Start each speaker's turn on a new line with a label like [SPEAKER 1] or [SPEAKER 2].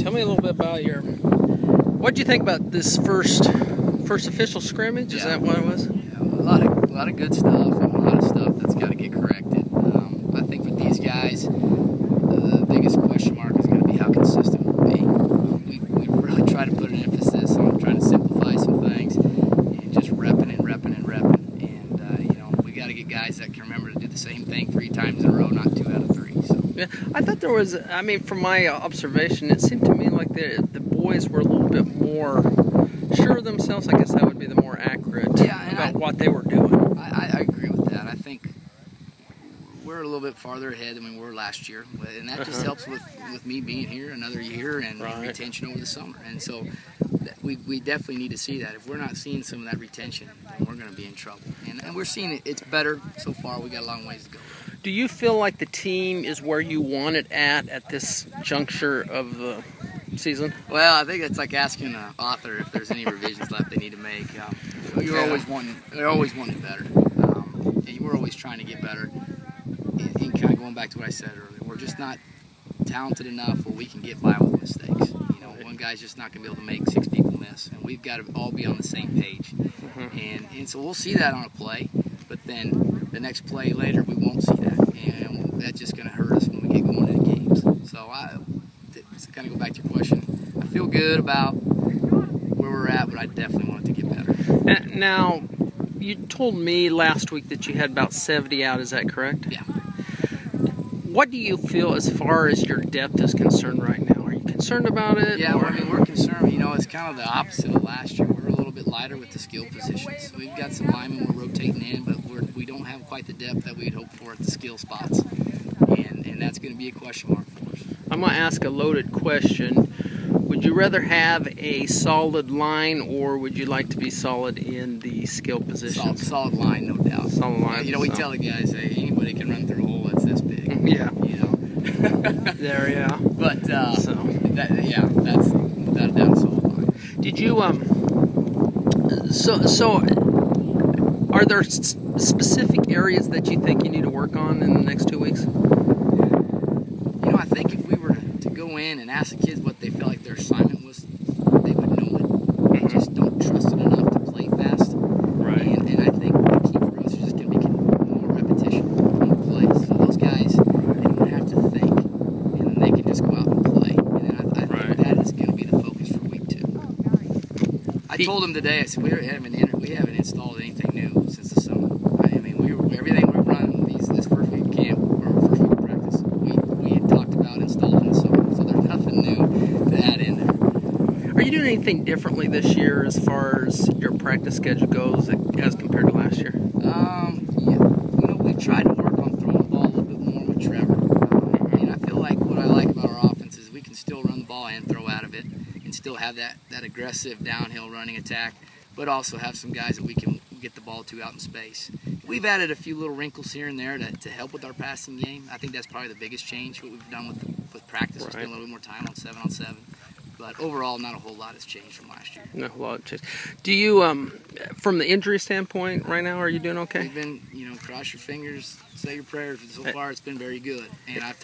[SPEAKER 1] Tell me a little bit about what do you think about this first official scrimmage? Is that what it was?
[SPEAKER 2] Yeah, a lot of good stuff and a lot of stuff that's got to get corrected. I think with these guys, the biggest question mark is going to be how consistent we'll be. We really try to put an emphasis on trying to simplify some things and just repping and repping and repping. And we got to get guys that can remember to do the same thing 3 times in a row, not 2 out of 3. So.
[SPEAKER 1] Yeah, I thought there was. I mean, from my observation, it seemed to me like the boys were a little bit more sure of themselves. I guess that would be the more accurate about what they were doing.
[SPEAKER 2] I agree with that. I think we're a little bit farther ahead than we were last year, and that just helps with me being here another year and retention over the summer. And so we definitely need to see that. If we're not seeing some of that retention, then we're going to be in trouble. And we're seeing it. It's better so far. We got a long ways to go.
[SPEAKER 1] Do you feel like the team is where you want it at this juncture of the season?
[SPEAKER 2] Well, I think it's like asking the author if there's any revisions left they need to make. You're always wanting better. And we're always trying to get better. And kind of going back to what I said earlier, we're just not talented enough where we can get by with mistakes. One guy's just not going to be able to make 6 people miss, and we've got to all be on the same page. And so we'll see that on a play, but then the next play later we won't see that, and that's just going to hurt us when we get going into games. So to kind of go back to your question, I feel good about where we're at, but I definitely want it to get better.
[SPEAKER 1] Now, you told me last week that you had about 70 out, is that correct?
[SPEAKER 2] Yeah.
[SPEAKER 1] What do you feel as far as your depth is concerned right now? Are you concerned about it?
[SPEAKER 2] Yeah, well, I mean, we're concerned. It's kind of the opposite of last year. We're a little bit lighter with the skill positions. So we've got some linemen we're rotating in, but we don't have quite the depth that we'd hope for at the skill spots. And that's going to be a question mark for us.
[SPEAKER 1] I'm going to ask a loaded question. Would you rather have a solid line, or would you like to be solid in the skill positions?
[SPEAKER 2] Solid line, no doubt.
[SPEAKER 1] Solid line.
[SPEAKER 2] We tell the guys, hey, anybody can run through a hole that's this big.
[SPEAKER 1] Yeah. There, yeah.
[SPEAKER 2] But that's without a doubt solid line.
[SPEAKER 1] Did you so are there specific areas that you think you need to work on in the next 2 weeks?
[SPEAKER 2] I think if we were to go in and ask the kids what they felt like their assignment was, they would know it. They just don't trust it enough to play fast.
[SPEAKER 1] Right.
[SPEAKER 2] And I think the key for us is just going to be more repetition on the plays. So those guys, they don't have to think, and then they can just go out and play. And I think that is going to be the focus for week 2. I told them today, I said, we haven't installed anything new since the summer. I mean, everything we've run this first week of camp, or first week of practice, we had talked about installing in the summer. So there's nothing new to add in there.
[SPEAKER 1] Are you doing anything differently this year as far as your practice schedule goes as compared to last year?
[SPEAKER 2] We've tried to work on throwing the ball a little bit more with Trevor. And I feel like what I like about our offense is we can still run the ball and throw out of it, and still have that aggressive downhill running attack, but also have some guys that we can get the ball to out in space. We've added a few little wrinkles here and there to help with our passing game. I think that's probably the biggest change, what we've done with practice. We spend a little bit more time on 7-on-7. But overall, not a whole lot has changed from last year.
[SPEAKER 1] Not a whole lot has changed. Do you, from the injury standpoint right now, are you doing okay?
[SPEAKER 2] We've been, cross your fingers, say your prayers. So far, it's been very good. And I've